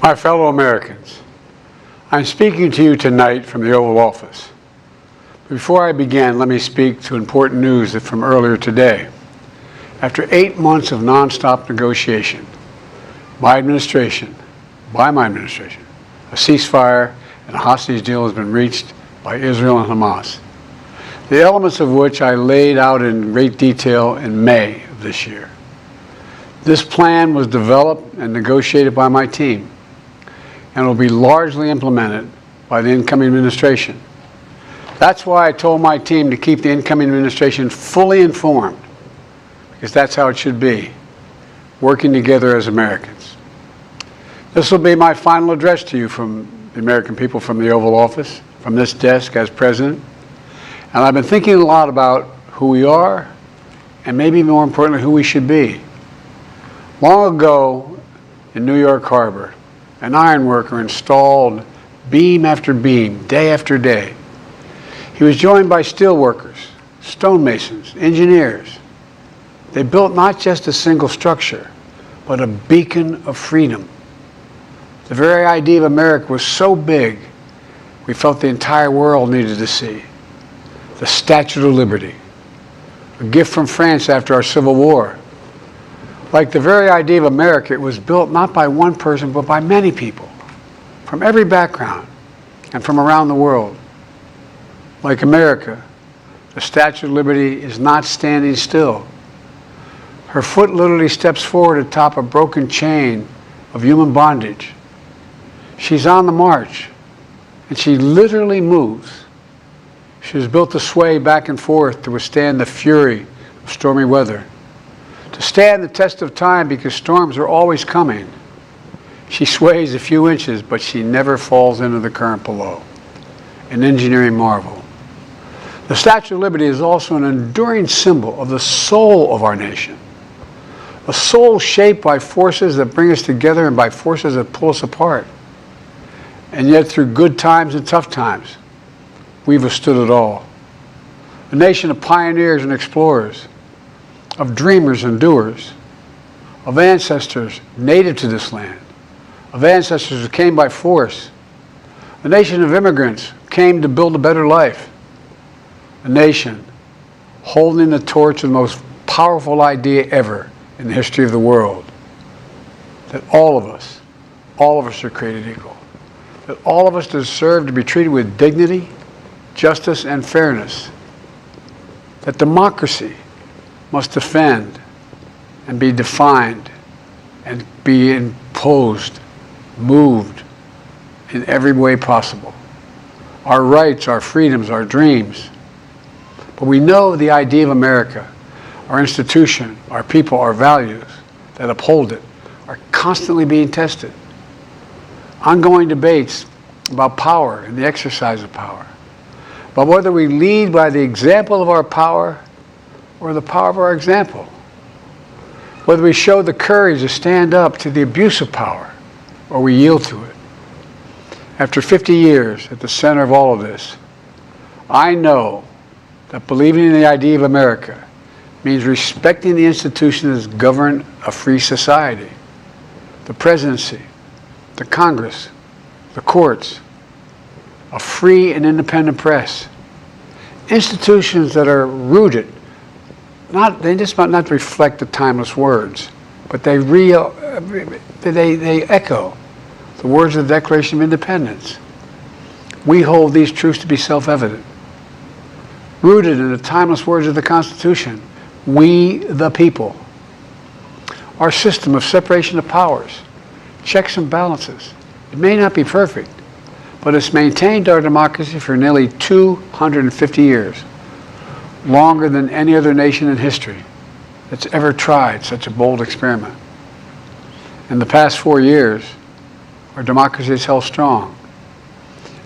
My fellow Americans, I'm speaking to you tonight from the Oval Office. Before I begin, let me speak to important news from earlier today. After 8 months of nonstop negotiation, by my administration, a ceasefire and a hostage deal has been reached by Israel and Hamas, the elements of which I laid out in great detail in May of this year. This plan was developed and negotiated by my team and will be largely implemented by the incoming administration. That's why I told my team to keep the incoming administration fully informed, because that's how it should be, working together as Americans. This will be my final address to you from the American people from the Oval Office, from this desk as President. And I've been thinking a lot about who we are and maybe more importantly, who we should be. Long ago in New York Harbor, an ironworker installed beam after beam, day after day. He was joined by steel workers, stonemasons, engineers. They built not just a single structure, but a beacon of freedom. The very idea of America was so big, we felt the entire world needed to see. The Statue of Liberty, a gift from France after our Civil War. Like the very idea of America, it was built not by one person, but by many people, from every background and from around the world. Like America, the Statue of Liberty is not standing still. Her foot literally steps forward atop a broken chain of human bondage. She's on the march, and she literally moves. She was built to sway back and forth to withstand the fury of stormy weather, to stand the test of time because storms are always coming. She sways a few inches, but she never falls into the current below. An engineering marvel. The Statue of Liberty is also an enduring symbol of the soul of our nation. A soul shaped by forces that bring us together and by forces that pull us apart. And yet through good times and tough times, we've withstood it all. A nation of pioneers and explorers, of dreamers and doers, of ancestors native to this land, of ancestors who came by force, a nation of immigrants who came to build a better life, a nation holding the torch of the most powerful idea ever in the history of the world, that all of us are created equal, that all of us deserve to be treated with dignity, justice, and fairness, that democracy must defend and be defined and be imposed, moved in every way possible. Our rights, our freedoms, our dreams. But we know the idea of America, our institution, our people, our values that uphold it are constantly being tested. Ongoing debates about power and the exercise of power. But whether we lead by the example of our power or the power of our example, whether we show the courage to stand up to the abuse of power or we yield to it. After 50 years at the center of all of this, I know that believing in the idea of America means respecting the institutions that govern a free society, the presidency, the Congress, the courts, a free and independent press, institutions that are rooted, they just might not reflect the timeless words, but they echo the words of the Declaration of Independence. We hold these truths to be self-evident. Rooted in the timeless words of the Constitution, we the people. Our system of separation of powers, checks and balances, it may not be perfect, but it's maintained our democracy for nearly 250 years, longer than any other nation in history that's ever tried such a bold experiment. In the past 4 years, our democracy has held strong.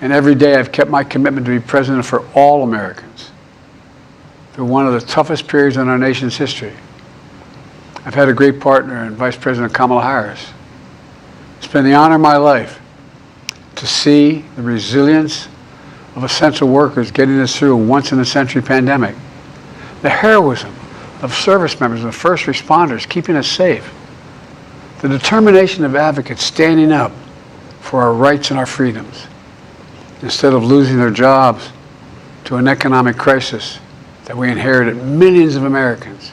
And every day I've kept my commitment to be president for all Americans through one of the toughest periods in our nation's history. I've had a great partner in Vice President Kamala Harris. It's been the honor of my life to see the resilience of essential workers getting us through a once-in-a-century pandemic, the heroism of service members and first responders keeping us safe, the determination of advocates standing up for our rights and our freedoms, instead of losing their jobs to an economic crisis that we inherited. Millions of Americans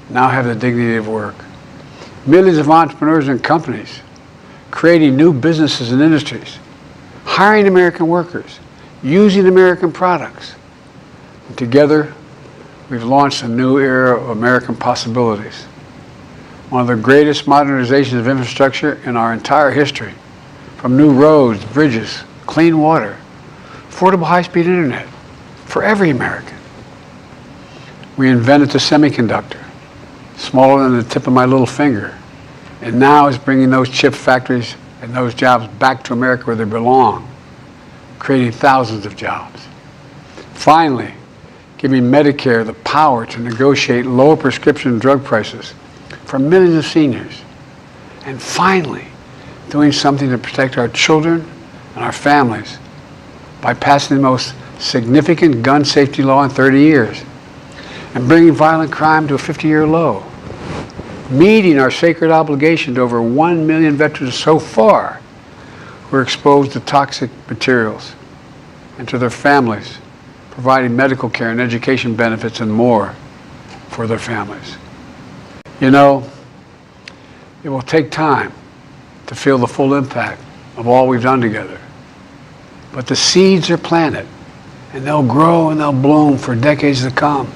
now have the dignity of work. Millions of entrepreneurs and companies creating new businesses and industries, hiring American workers, using American products. And together, we've launched a new era of American possibilities. One of the greatest modernizations of infrastructure in our entire history, from new roads, bridges, clean water, affordable high-speed internet for every American. We invented the semiconductor, smaller than the tip of my little finger, and now is bringing those chip factories and those jobs back to America where they belong, creating thousands of jobs. Finally, giving Medicare the power to negotiate lower prescription drug prices for millions of seniors. And finally, doing something to protect our children and our families by passing the most significant gun safety law in 30 years and bringing violent crime to a 50-year low, meeting our sacred obligation to over 1 million veterans so far who are exposed to toxic materials, and to their families, providing medical care and education benefits and more for their families. You know, it will take time to feel the full impact of all we've done together. But the seeds are planted, and they'll grow and they'll bloom for decades to come.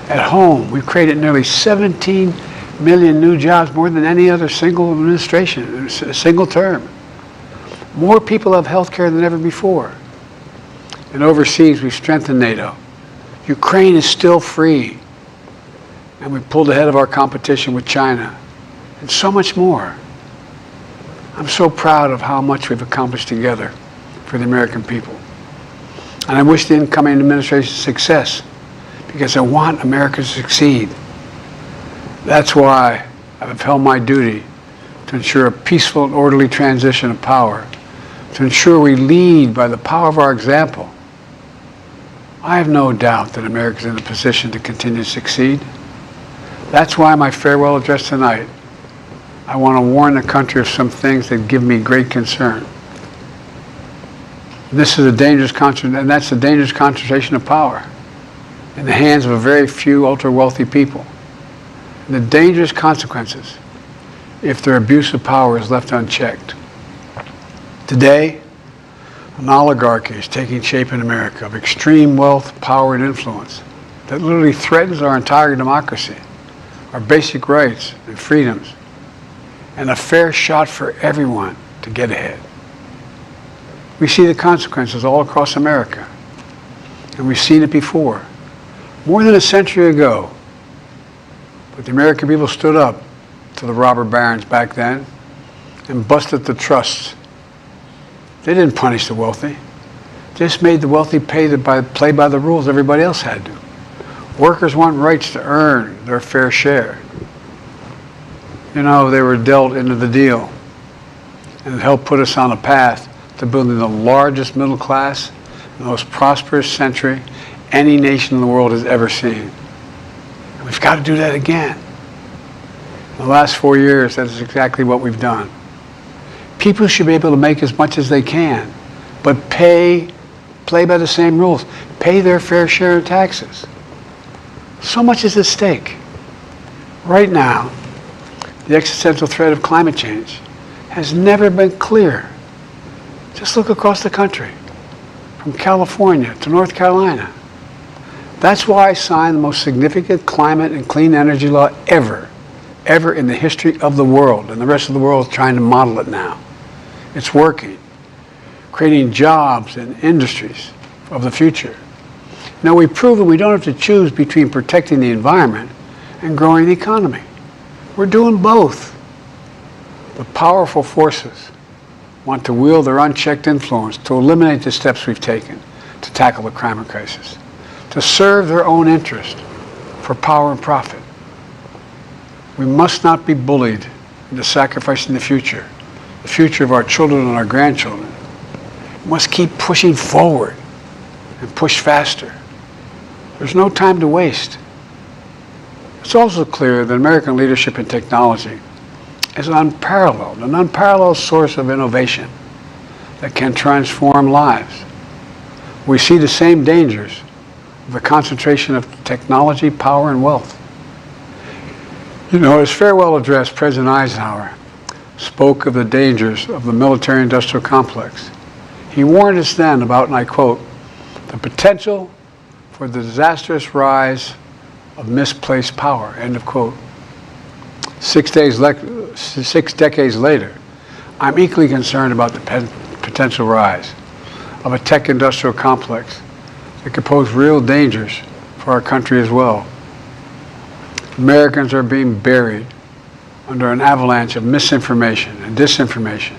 At home, we've created nearly 17 million new jobs, more than any other single administration, a single term. More people have health care than ever before. And overseas, we've strengthened NATO. Ukraine is still free. And we pulled ahead of our competition with China. And so much more. I'm so proud of how much we've accomplished together for the American people. And I wish the incoming administration success, because I want America to succeed. That's why I've upheld my duty to ensure a peaceful and orderly transition of power, to ensure we lead by the power of our example. I have no doubt that America is in a position to continue to succeed. That's why my farewell address tonight, I want to warn the country of some things that give me great concern. This is a dangerous and that's a dangerous concentration of power in the hands of a very few ultra-wealthy people. And the dangerous consequences if their abuse of power is left unchecked. Today, an oligarchy is taking shape in America of extreme wealth, power, and influence that literally threatens our entire democracy, our basic rights and freedoms, and a fair shot for everyone to get ahead. We see the consequences all across America, and we've seen it before, more than a century ago. But the American people stood up to the robber barons back then and busted the trusts. They didn't punish the wealthy. They just made the wealthy play by the rules everybody else had to. Workers want rights to earn their fair share. You know, they were dealt into the deal, and it helped put us on a path to building the largest middle class, the most prosperous century any nation in the world has ever seen. And we've got to do that again. In the last 4 years, that is exactly what we've done. People should be able to make as much as they can, but play by the same rules, pay their fair share of taxes. So much is at stake. Right now, the existential threat of climate change has never been clearer. Just look across the country, from California to North Carolina. That's why I signed the most significant climate and clean energy law ever in the history of the world, and the rest of the world is trying to model it now. It's working, creating jobs and industries of the future. Now, we've proven we don't have to choose between protecting the environment and growing the economy. We're doing both. But powerful forces want to wield their unchecked influence to eliminate the steps we've taken to tackle the climate crisis, to serve their own interest for power and profit. We must not be bullied into sacrificing the future of our children and our grandchildren. We must keep pushing forward and push faster. There's no time to waste. It's also clear that American leadership in technology is an unparalleled source of innovation that can transform lives. We see the same dangers of the concentration of technology, power, and wealth. You know, his farewell address, President Eisenhower spoke of the dangers of the military-industrial complex. He warned us then about, and I quote, the potential for the disastrous rise of misplaced power, end of quote. 6 decades later, I'm equally concerned about the potential rise of a tech-industrial complex that could pose real dangers for our country as well. Americans are being buried under an avalanche of misinformation and disinformation,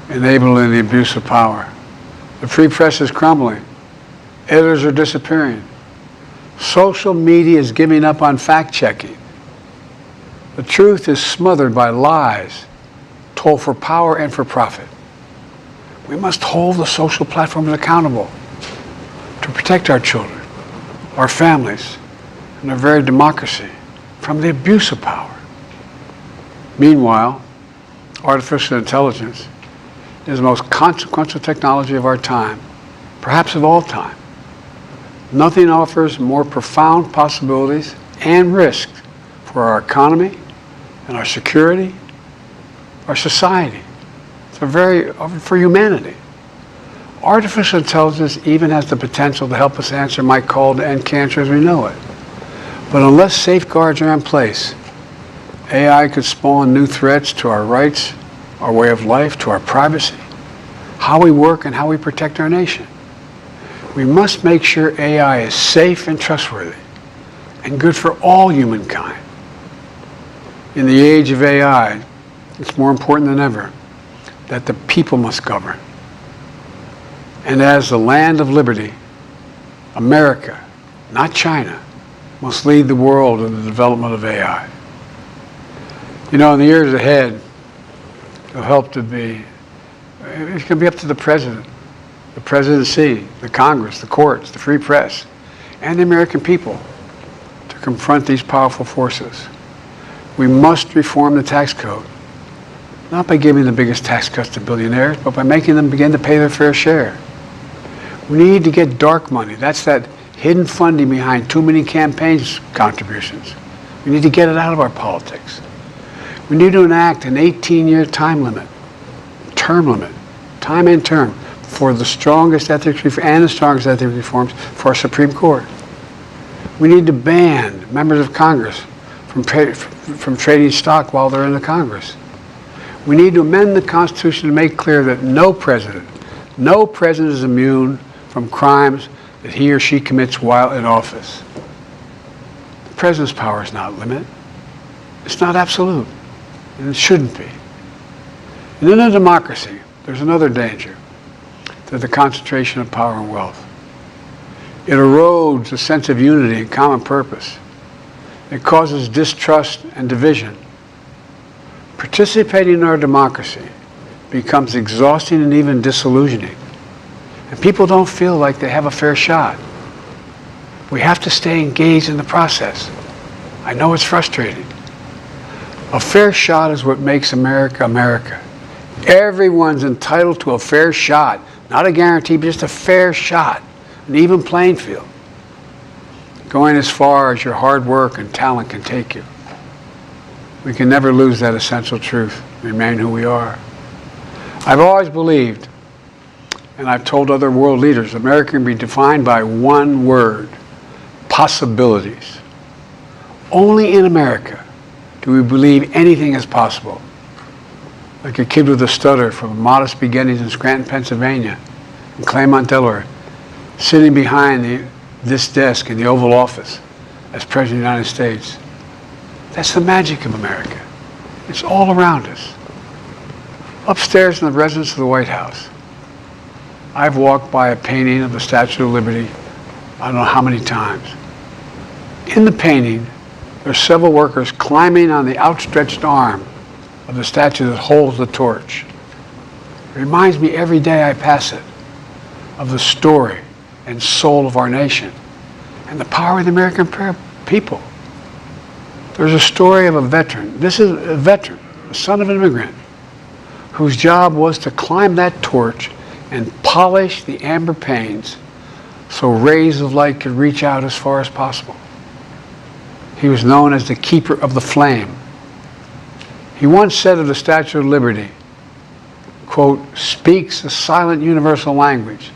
enabling the abuse of power. The free press is crumbling. Editors are disappearing. Social media is giving up on fact-checking. The truth is smothered by lies told for power and for profit. We must hold the social platforms accountable to protect our children, our families, and our very democracy from the abuse of power. Meanwhile, artificial intelligence is the most consequential technology of our time, perhaps of all time. Nothing offers more profound possibilities and risks for our economy and our security, our society, for humanity. Artificial intelligence even has the potential to help us answer my call to end cancer as we know it. But unless safeguards are in place, AI could spawn new threats to our rights, our way of life, to our privacy, how we work, and how we protect our nation. We must make sure AI is safe and trustworthy and good for all humankind. In the age of AI, it's more important than ever that the people must govern. And as the land of liberty, America, not China, must lead the world in the development of AI. You know, in the years ahead, it's going to be up to the president, the presidency, the Congress, the courts, the free press, and the American people to confront these powerful forces. We must reform the tax code, not by giving the biggest tax cuts to billionaires, but by making them begin to pay their fair share. We need to get dark money. That's that hidden funding behind too many campaigns contributions. We need to get it out of our politics. We need to enact an 18-year time limit, time and term, for the strongest ethics reforms for our Supreme Court. We need to ban members of Congress from trading stock while they're in the Congress. We need to amend the Constitution to make clear that no president is immune from crimes that he or she commits while in office. The president's power is not limited. It's not absolute, and it shouldn't be. And in a democracy, there's another danger to the concentration of power and wealth. It erodes a sense of unity and common purpose. It causes distrust and division. Participating in our democracy becomes exhausting and even disillusioning. And people don't feel like they have a fair shot. We have to stay engaged in the process. I know it's frustrating. A fair shot is what makes America, America. Everyone's entitled to a fair shot. Not a guarantee, but just a fair shot. An even playing field. Going as far as your hard work and talent can take you. We can never lose that essential truth, remain who we are. I've always believed, and I've told other world leaders, America can be defined by one word: possibilities. Only in America do we believe anything is possible. Like a kid with a stutter from modest beginnings in Scranton, Pennsylvania, and Claremont, Delaware, sitting behind this desk in the Oval Office as President of the United States. That's the magic of America. It's all around us. Upstairs in the residence of the White House, I've walked by a painting of the Statue of Liberty I don't know how many times. In the painting, there are several workers climbing on the outstretched arm of the statue that holds the torch. It reminds me every day I pass it of the story and soul of our nation and the power of the American people. There's a story of a veteran. This is a veteran, a son of an immigrant, whose job was to climb that torch and polish the amber panes so rays of light could reach out as far as possible. He was known as the keeper of the flame. He once said of the Statue of Liberty, quote, "speaks a silent universal language,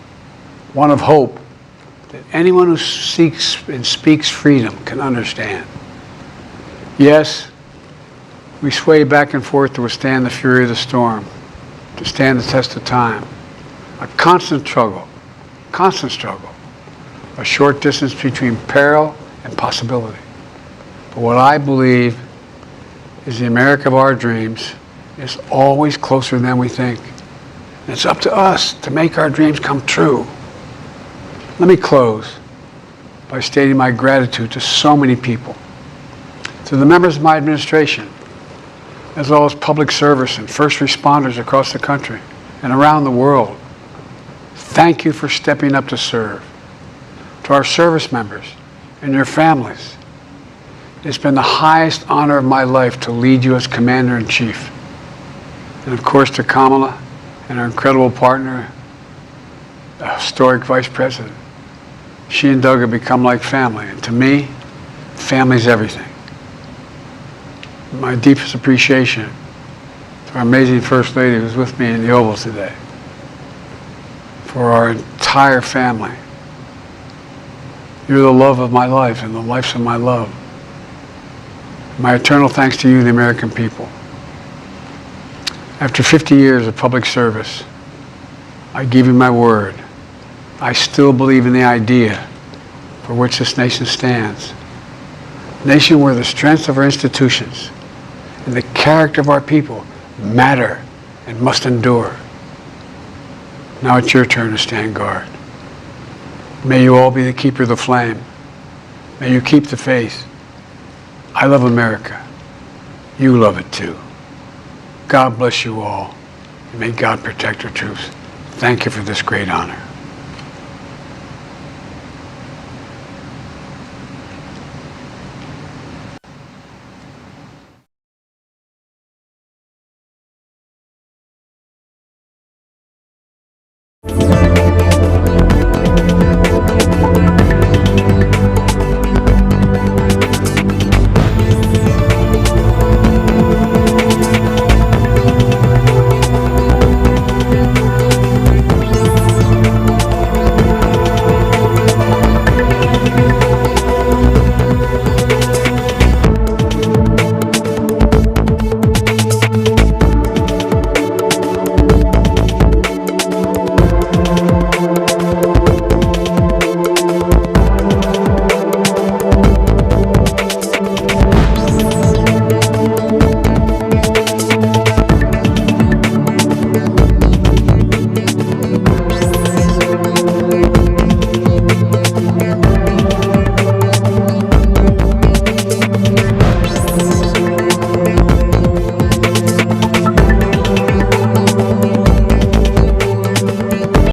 one of hope that anyone who seeks and speaks freedom can understand." Yes, we sway back and forth to withstand the fury of the storm, to stand the test of time. A constant struggle, a short distance between peril and possibility. But what I believe is the America of our dreams is always closer than we think. And it's up to us to make our dreams come true. Let me close by stating my gratitude to so many people, to the members of my administration, as well as public service and first responders across the country and around the world. Thank you for stepping up to serve. To our service members and your families, it's been the highest honor of my life to lead you as Commander-in-Chief. And of course to Kamala and our incredible partner, the historic Vice President. She and Doug have become like family, and to me, family's everything. My deepest appreciation to our amazing First Lady who's with me in the Oval today, for our entire family. You're the love of my life and the lives of my love. My eternal thanks to you, the American people. After 50 years of public service, I give you my word. I still believe in the idea for which this nation stands. A nation where the strength of our institutions and the character of our people matter and must endure. Now it's your turn to stand guard. May you all be the keeper of the flame. May you keep the faith. I love America. You love it too. God bless you all, and may God protect our troops. Thank you for this great honor.